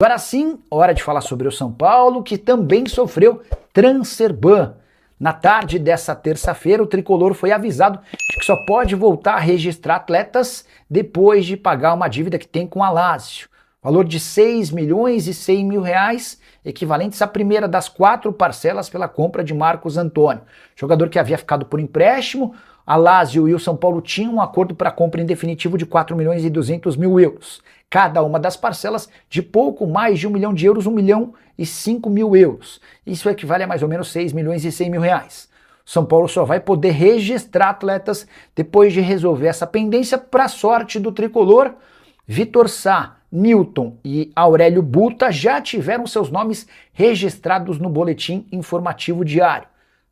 Agora sim, hora de falar sobre o São Paulo, que também sofreu transfer ban. Na tarde dessa terça-feira, o tricolor foi avisado de que só pode voltar a registrar atletas depois de pagar uma dívida que tem com a Lazio. Valor de 6 milhões e 100 mil reais, equivalentes à primeira das 4 parcelas pela compra de Marcos Antônio. Jogador que havia ficado por empréstimo, a Lazio e o São Paulo tinham um acordo para compra em definitivo de 4 milhões e 200 mil euros. Cada uma das parcelas de pouco mais de 1 milhão de euros, 1 milhão e 5 mil euros. Isso equivale a mais ou menos 6 milhões e 100 mil reais. São Paulo só vai poder registrar atletas depois de resolver essa pendência. Para sorte do tricolor, Vitor Sá, Newton e Aurélio Buta já tiveram seus nomes registrados no boletim informativo diário.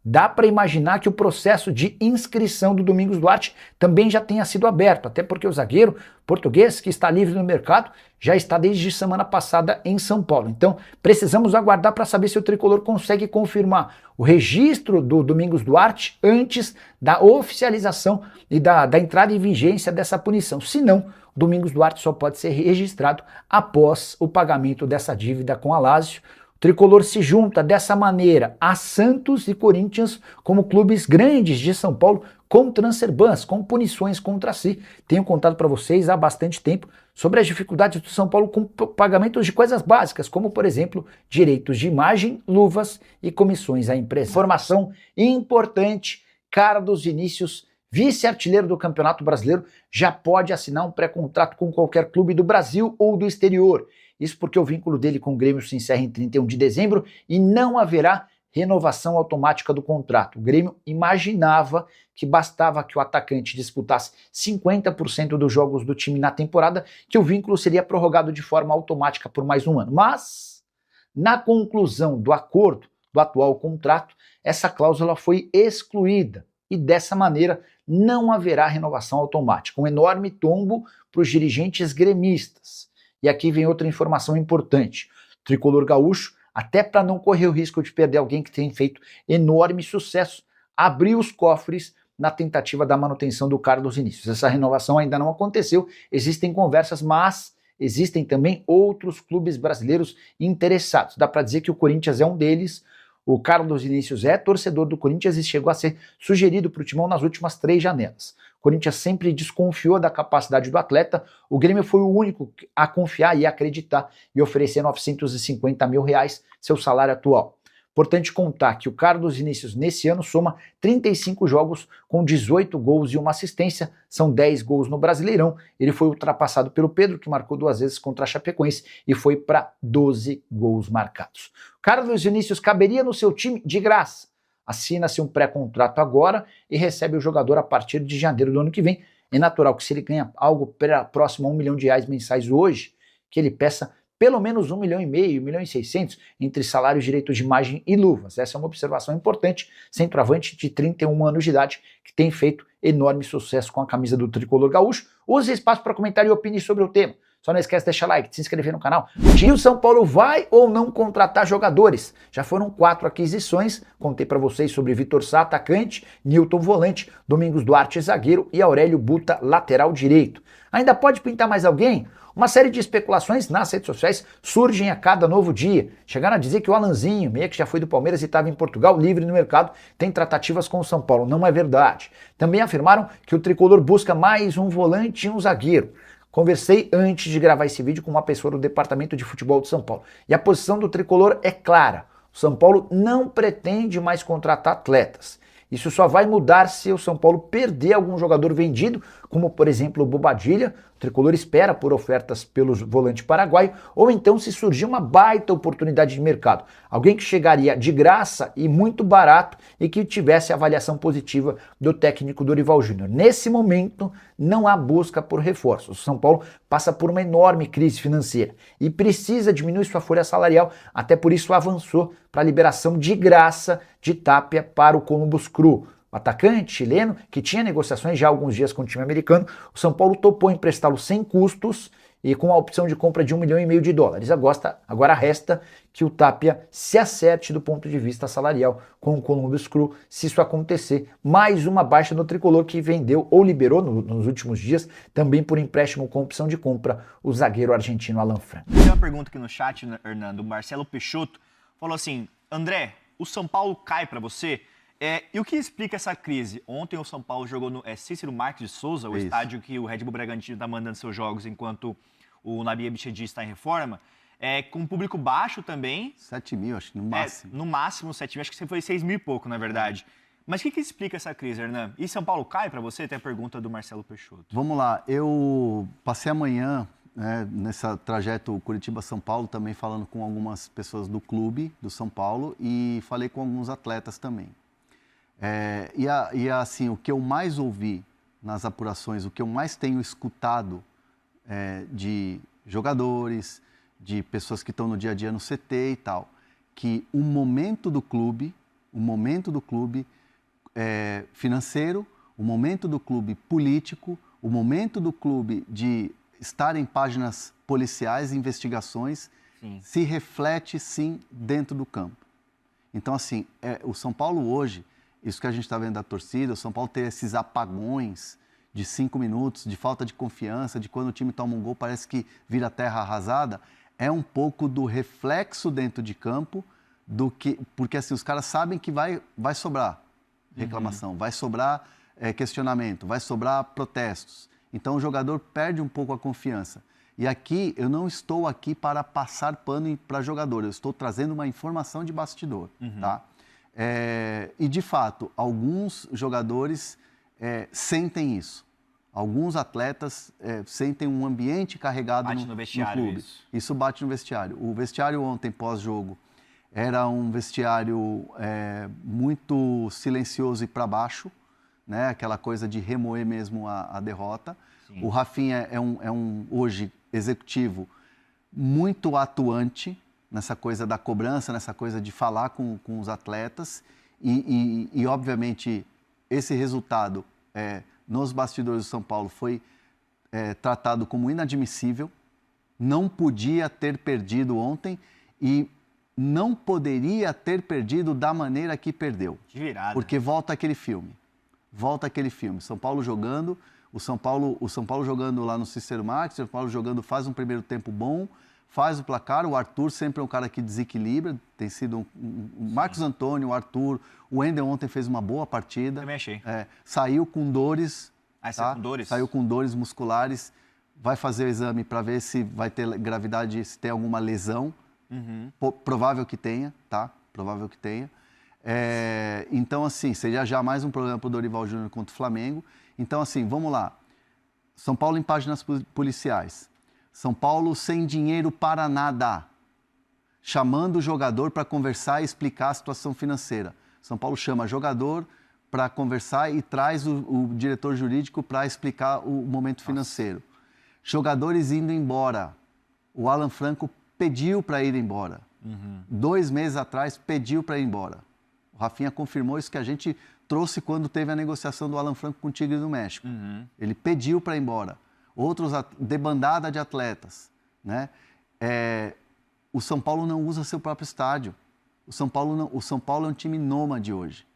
Dá para imaginar que o processo de inscrição do Domingos Duarte também já tenha sido aberto, até porque o zagueiro português, que está livre no mercado, já está desde semana passada em São Paulo. Então, precisamos aguardar para saber se o tricolor consegue confirmar o registro do Domingos Duarte antes da oficialização e da entrada em vigência dessa punição. Se não, Domingos Duarte só pode ser registrado após o pagamento dessa dívida com a Lazio. O tricolor se junta dessa maneira a Santos e Corinthians como clubes grandes de São Paulo com transfer bans, com punições contra si. Tenho contado para vocês há bastante tempo sobre as dificuldades do São Paulo com pagamentos de coisas básicas, como por exemplo, direitos de imagem, luvas e comissões à empresa. Informação importante, Carlos Vinícius, vice-artilheiro do Campeonato Brasileiro, já pode assinar um pré-contrato com qualquer clube do Brasil ou do exterior. Isso porque o vínculo dele com o Grêmio se encerra em 31 de dezembro e não haverá renovação automática do contrato. O Grêmio imaginava que bastava que o atacante disputasse 50% dos jogos do time na temporada, que o vínculo seria prorrogado de forma automática por mais um ano. Mas, na conclusão do acordo do atual contrato, essa cláusula foi excluída e dessa maneira não haverá renovação automática. Um enorme tombo para os dirigentes gremistas. E aqui vem outra informação importante. O tricolor gaúcho, até para não correr o risco de perder alguém que tem feito enorme sucesso, abriu os cofres na tentativa da manutenção do Carlos Vinícius. Essa renovação ainda não aconteceu, existem conversas, mas existem também outros clubes brasileiros interessados. Dá para dizer que o Corinthians é um deles. O Carlos Vinícius é torcedor do Corinthians e chegou a ser sugerido para o Timão nas últimas 3 janelas. O Corinthians sempre desconfiou da capacidade do atleta, o Grêmio foi o único a confiar e acreditar e oferecer 950 mil reais, seu salário atual. Importante contar que o Carlos Vinícius nesse ano soma 35 jogos com 18 gols e uma assistência, são 10 gols no Brasileirão. Ele foi ultrapassado pelo Pedro, que marcou 2 vezes contra a Chapecoense e foi para 12 gols marcados. Carlos Vinícius caberia no seu time de graça. Assina-se um pré-contrato agora e recebe o jogador a partir de janeiro do ano que vem. É natural que se ele ganha algo próximo a 1 milhão de reais mensais hoje, que ele peça pelo menos 1 milhão e meio, 1 milhão e 600 entre salários, direitos de imagem e luvas. Essa é uma observação importante. Centroavante de 31 anos de idade que tem feito enorme sucesso com a camisa do tricolor gaúcho. Use espaço para comentar e opine sobre o tema. Só não esquece de deixar like, de se inscrever no canal. E o São Paulo vai ou não contratar jogadores? Já foram 4 aquisições. Contei para vocês sobre Vitor Sá, atacante, Newton, volante, Domingos Duarte, zagueiro e Aurélio Buta, lateral direito. Ainda pode pintar mais alguém? Uma série de especulações nas redes sociais surgem a cada novo dia. Chegaram a dizer que o Alanzinho, meia que já foi do Palmeiras e estava em Portugal, livre no mercado, tem tratativas com o São Paulo. Não é verdade. Também afirmaram que o tricolor busca mais um volante e um zagueiro. Conversei antes de gravar esse vídeo com uma pessoa do departamento de futebol de São Paulo. E a posição do tricolor é clara. O São Paulo não pretende mais contratar atletas. Isso só vai mudar se o São Paulo perder algum jogador vendido, como por exemplo o Bobadilla. O tricolor espera por ofertas pelo volante paraguaio, ou então se surgir uma baita oportunidade de mercado. Alguém que chegaria de graça e muito barato e que tivesse avaliação positiva do técnico Dorival Júnior. Nesse momento, não há busca por reforços. O São Paulo passa por uma enorme crise financeira e precisa diminuir sua folha salarial, até por isso avançou para a liberação de graça de Tapia para o Columbus Crew. O atacante chileno, que tinha negociações já há alguns dias com o time americano, o São Paulo topou emprestá-lo sem custos e com a opção de compra de US$ 1,5 milhão. Agora resta que o Tapia se acerte do ponto de vista salarial com o Columbus Crew, se isso acontecer. Mais uma baixa no tricolor que vendeu ou liberou nos últimos dias, também por empréstimo com opção de compra, o zagueiro argentino Alan Franco. Tem uma pergunta aqui no chat, Hernando, o Marcelo Peixoto falou assim: André, o São Paulo cai para você? E o que explica essa crise? Ontem o São Paulo jogou no Cícero Marques de Souza, o estádio que o Red Bull Bragantino está mandando seus jogos enquanto o Nabi Abichedi está em reforma, com um público baixo também. 7 mil, acho que no máximo. No máximo 7 mil, acho que foi 6 mil e pouco, na verdade. Mas o que explica essa crise, Hernan? E São Paulo cai para você? Tem a pergunta do Marcelo Peixoto. Vamos lá, eu passei amanhã, nessa trajeto Curitiba-São Paulo, também falando com algumas pessoas do clube do São Paulo e falei com alguns atletas também. Assim, o que eu mais ouvi nas apurações, o que eu mais tenho escutado de jogadores, de pessoas que estão no dia a dia no CT e tal, que o momento do clube financeiro, o momento do clube político, o momento do clube de estar em páginas policiais, investigações, se reflete sim dentro do campo. Então assim, o São Paulo hoje, isso que a gente está vendo da torcida, o São Paulo ter esses apagões de 5 minutos, de falta de confiança, de quando o time toma um gol parece que vira terra arrasada, é um pouco do reflexo dentro de campo, porque assim, os caras sabem que vai sobrar reclamação, vai sobrar questionamento, vai sobrar protestos. Então o jogador perde um pouco a confiança. E aqui, eu não estou aqui para passar pano para jogador, eu estou trazendo uma informação de bastidor, tá? E de fato, alguns jogadores sentem isso. Alguns atletas sentem um ambiente carregado no clube. Isso bate no vestiário. O vestiário ontem, pós-jogo, era um vestiário muito silencioso e para baixo, né? Aquela coisa de remoer mesmo a derrota. Sim. O Rafinha é um hoje, executivo muito atuante nessa coisa da cobrança, nessa coisa de falar com os atletas. E obviamente, esse resultado nos bastidores do São Paulo foi tratado como inadmissível, não podia ter perdido ontem e não poderia ter perdido da maneira que perdeu. Que virada. Porque volta aquele filme. São Paulo jogando, o São Paulo jogando lá no Cícero Marques, o São Paulo jogando, faz um primeiro tempo bom, faz o placar, o Arthur sempre é um cara que desequilibra, tem sido o Marcos Antônio, o Arthur, o Wendel ontem fez uma boa partida. Também achei. Saiu com dores. Saiu com dores? Saiu com dores musculares, vai fazer o exame para ver se vai ter gravidade, se tem alguma lesão. Provável que tenha, tá? Provável que tenha. Então, assim, seria já mais um problema para o Dorival Júnior contra o Flamengo. Então, assim, vamos lá. São Paulo em páginas policiais. São Paulo sem dinheiro para nada. Chamando o jogador para conversar e explicar a situação financeira. São Paulo chama jogador para conversar e traz o diretor jurídico para explicar o momento financeiro. Jogadores indo embora. O Alan Franco pediu para ir embora. 2 meses atrás, pediu para ir embora. O Rafinha confirmou isso que a gente trouxe quando teve a negociação do Alan Franco com o Tigre do México. Ele pediu para ir embora. Outros, debandada de atletas, né? O São Paulo não usa seu próprio estádio. O São Paulo é um time nômade hoje.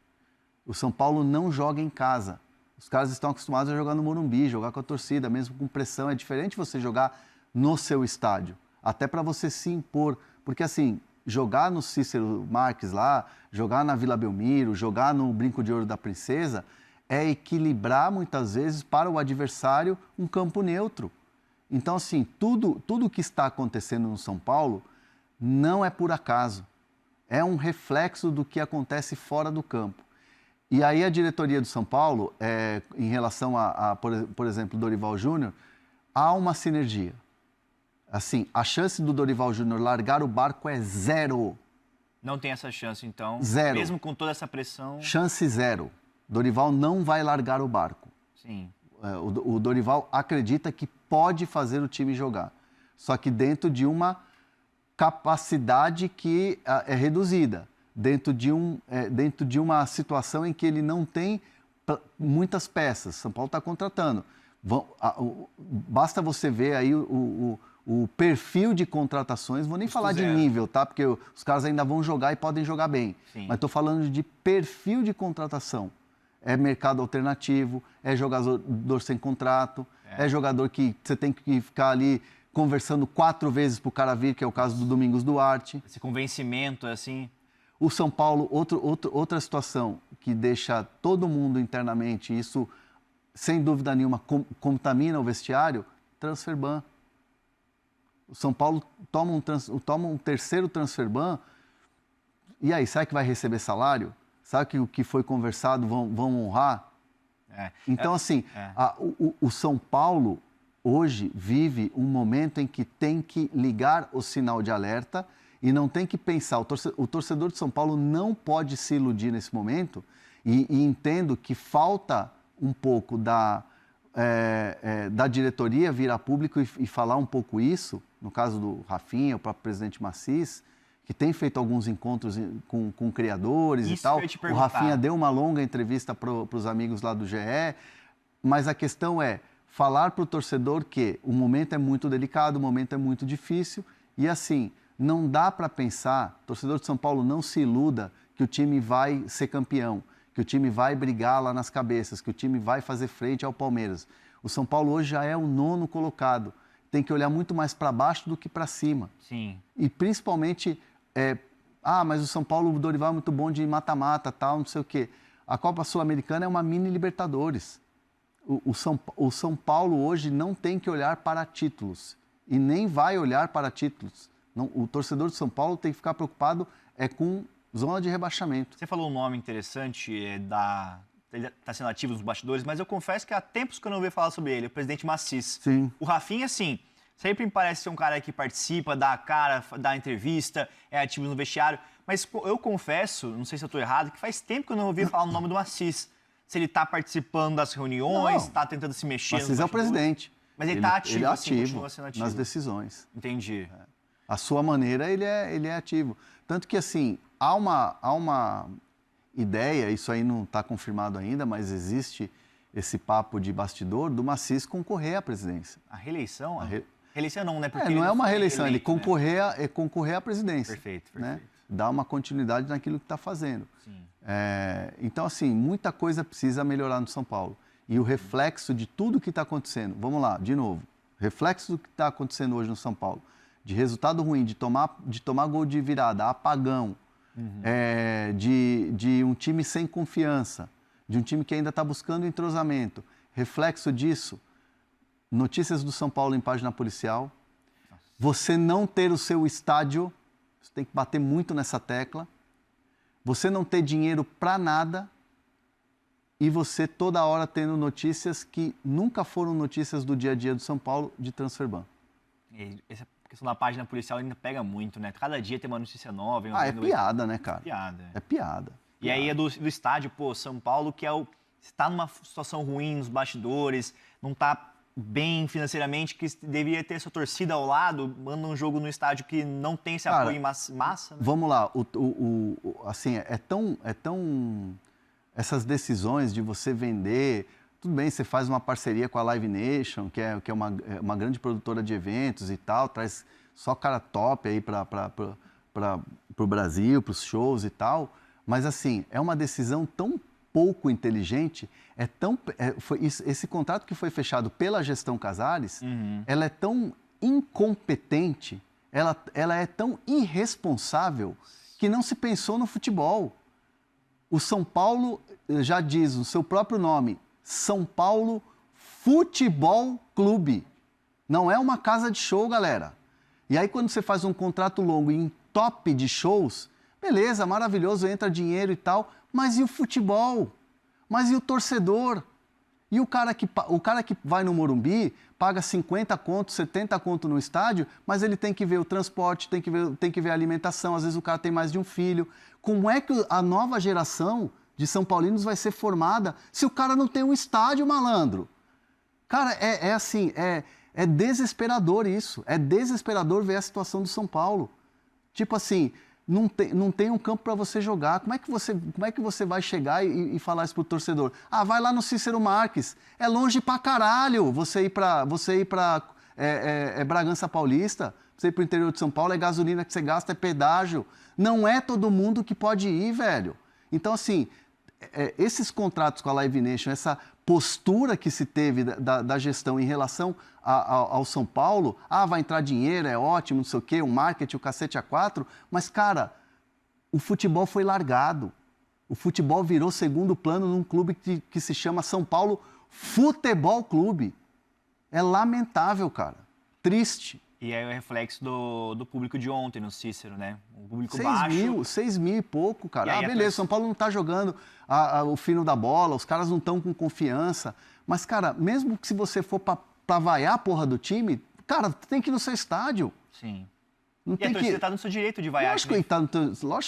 O São Paulo não joga em casa. Os caras estão acostumados a jogar no Morumbi, jogar com a torcida, mesmo com pressão. É diferente você jogar no seu estádio. Até para você se impor. Porque assim, jogar no Cícero Marques lá, jogar na Vila Belmiro, jogar no Brinco de Ouro da Princesa, é equilibrar muitas vezes para o adversário um campo neutro. Então assim, tudo que está acontecendo no São Paulo não é por acaso. É um reflexo do que acontece fora do campo. E aí a diretoria do São Paulo, em relação por exemplo, Dorival Júnior, há uma sinergia. Assim, a chance do Dorival Júnior largar o barco é 0. Não tem essa chance, então? 0. Mesmo com toda essa pressão? Chance 0. Dorival não vai largar o barco. Sim. O Dorival acredita que pode fazer o time jogar. Só que dentro de uma capacidade que é reduzida. Dentro de uma situação em que ele não tem muitas peças. São Paulo está contratando. Basta você ver aí o perfil de contratações, vou nem falar de nível, tá? Porque os caras ainda vão jogar e podem jogar bem. Sim. Mas estou falando de perfil de contratação. É mercado alternativo, é jogador sem contrato, é jogador que você tem que ficar ali conversando 4 vezes para o cara vir, que é o caso do Domingos Duarte. Esse convencimento, assim... O São Paulo, outra situação que deixa todo mundo internamente, isso, sem dúvida nenhuma, contamina o vestiário, transfer ban. O São Paulo toma um terceiro transfer ban, e aí, será que vai receber salário? Sabe que o que foi conversado vão honrar? Então, assim, o São Paulo hoje vive um momento em que tem que ligar o sinal de alerta e não tem que pensar. O torcedor de São Paulo não pode se iludir nesse momento e entendo que falta um pouco da diretoria vir a público e falar um pouco isso, no caso do Rafinha, o próprio presidente Massis, que tem feito alguns encontros com criadores e tal. O Rafinha deu uma longa entrevista para os amigos lá do GE, mas a questão é falar para o torcedor que o momento é muito delicado, o momento é muito difícil e assim, não dá para pensar, torcedor de São Paulo, não se iluda que o time vai ser campeão, que o time vai brigar lá nas cabeças, que o time vai fazer frente ao Palmeiras. O São Paulo hoje já é o 9º colocado, tem que olhar muito mais para baixo do que para cima. Sim. E principalmente... mas o São Paulo, o Dorival é muito bom de mata-mata, tal, não sei o quê. A Copa Sul-Americana é uma mini Libertadores. O São Paulo hoje não tem que olhar para títulos e nem vai olhar para títulos. Não, o torcedor de São Paulo tem que ficar preocupado com zona de rebaixamento. Você falou um nome interessante, ele está sendo ativo nos bastidores, mas eu confesso que há tempos que eu não ouvi falar sobre ele, o presidente Massis. Sim. O Rafinha, sim, sempre me parece ser um cara que participa, dá a cara, dá a entrevista, é ativo no vestiário. Mas eu confesso, não sei se eu estou errado, que faz tempo que eu não ouvi falar no nome do Massis. Se ele está participando das reuniões, está tentando se mexer. Massis é o presidente. Mas ele está ativo, ele é assim, ativo, continua sendo ativo. nas decisões. Entendi. A sua maneira, ele é ativo. Tanto que, assim, há uma ideia, isso aí não está confirmado ainda, mas existe esse papo de bastidor do Massis concorrer à presidência. A reeleição? Reeleição não, né? Porque não é uma reeleição, eleito, ele concorrer à presidência. Perfeito. Né? Dar uma continuidade naquilo que está fazendo. Sim. Então, assim, muita coisa precisa melhorar no São Paulo. E o reflexo de tudo que está acontecendo, vamos lá, de novo, reflexo do que está acontecendo hoje no São Paulo, de resultado ruim, de tomar gol de virada, apagão, de um time sem confiança, de um time que ainda está buscando entrosamento. Reflexo disso, notícias do São Paulo em página policial, você não ter o seu estádio, você tem que bater muito nessa tecla, você não ter dinheiro para nada e você toda hora tendo notícias que nunca foram notícias do dia a dia do São Paulo de transfer ban. Essa questão da página policial ainda pega muito, né? Cada dia tem uma notícia nova. É piada, né, cara? É piada. E aí é do estádio, São Paulo, que está numa situação ruim nos bastidores, não está bem financeiramente, que deveria ter sua torcida ao lado, manda um jogo no estádio que não tem esse apoio em massa. Né? Vamos lá, assim, é tão essas decisões de você vender, tudo bem, você faz uma parceria com a Live Nation, que é uma grande produtora de eventos e tal, traz só cara top aí para o Brasil, para os shows e tal, mas assim, é uma decisão tão pouco inteligente, esse contrato que foi fechado pela gestão Casares, ela é tão incompetente, ela é tão irresponsável que não se pensou no futebol. O São Paulo já diz o seu próprio nome, São Paulo Futebol Clube. Não é uma casa de show, galera. E aí quando você faz um contrato longo em top de shows, beleza, maravilhoso, entra dinheiro e tal, mas e o futebol? Mas e o torcedor? E o cara que vai no Morumbi, paga 50 conto, 70 conto no estádio, mas ele tem que ver o transporte, tem que ver a alimentação, às vezes o cara tem mais de um filho. Como é que a nova geração de São Paulinos vai ser formada se o cara não tem um estádio, malandro? Cara, é desesperador isso. É desesperador ver a situação do São Paulo. Tipo assim, não tem um campo para você jogar. Como é que você vai chegar e falar isso pro torcedor? Ah, vai lá no Cícero Marques. É longe pra caralho você ir para Bragança Paulista, você ir pro interior de São Paulo, é gasolina que você gasta, é pedágio. Não é todo mundo que pode ir, velho. Então, assim, esses contratos com a Live Nation, essa postura que se teve da gestão em relação ao São Paulo, vai entrar dinheiro, é ótimo, não sei o quê, o marketing, o cacete A4, mas, cara, o futebol foi largado. O futebol virou segundo plano num clube que se chama São Paulo Futebol Clube. É lamentável, cara. Triste. E aí o reflexo do público de ontem no Cícero, né? O público baixo. 6 mil e pouco, cara. Beleza, São Paulo não tá jogando o fino da bola, os caras não estão com confiança. Mas, cara, mesmo que se você for pra vaiar a porra do time, cara, tem que ir no seu estádio. Sim. Não e tem a torcida tá no seu direito de vaiar. Lógico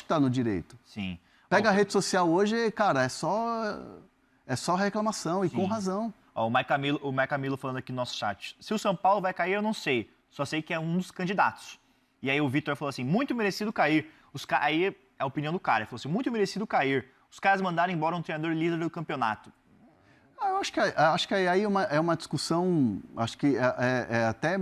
que tá no direito. Sim. Pega a rede social hoje, cara, é só reclamação, e com razão. Ó, o Mike Camilo falando aqui no nosso chat. Se o São Paulo vai cair, eu não sei. Só sei que é um dos candidatos. E aí o Vitor falou assim, muito merecido cair. Aí é a opinião do cara. Ele falou assim, muito merecido cair. Os caras mandaram embora um treinador líder do campeonato. Eu acho que aí é uma discussão, acho que até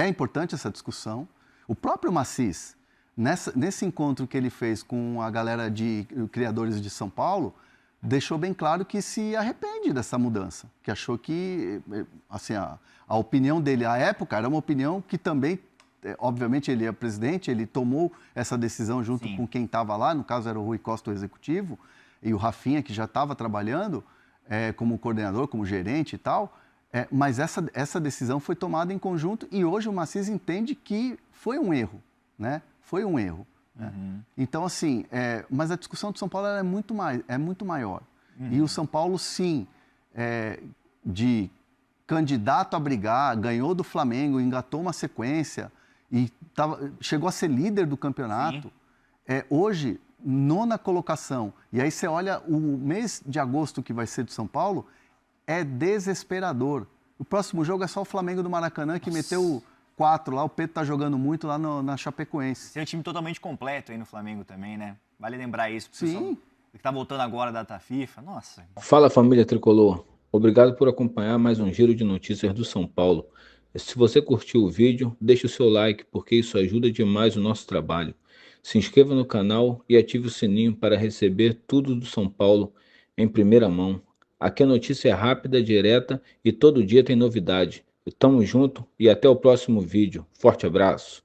importante essa discussão. O próprio Macis, nesse encontro que ele fez com a galera de criadores de São Paulo, deixou bem claro que se arrepende dessa mudança, que achou que, assim, a opinião dele à época era uma opinião que também, obviamente ele é presidente, ele tomou essa decisão junto com quem estava lá, no caso era o Rui Costa, o executivo, e o Rafinha, que já estava trabalhando como coordenador, como gerente e tal, mas essa decisão foi tomada em conjunto e hoje o Macis entende que foi um erro, né? Foi um erro. Uhum. Então, assim, mas a discussão do São Paulo é muito maior. Uhum. E o São Paulo, sim, de candidato a brigar, ganhou do Flamengo, engatou uma sequência e chegou a ser líder do campeonato. Hoje, 9ª colocação. E aí você olha o mês de agosto que vai ser do São Paulo, é desesperador. O próximo jogo é só o Flamengo do Maracanã, que meteu 4 lá, o Pedro tá jogando muito lá na Chapecoense. Tem um time totalmente completo aí no Flamengo também, né? Vale lembrar isso. Sim. Que tá voltando agora da data FIFA, nossa. Fala, família Tricolor. Obrigado por acompanhar mais um giro de notícias do São Paulo. Se você curtiu o vídeo, deixe o seu like, porque isso ajuda demais o nosso trabalho. Se inscreva no canal e ative o sininho para receber tudo do São Paulo em primeira mão. Aqui a notícia é rápida, direta e todo dia tem novidade. Tamo junto e até o próximo vídeo. Forte abraço.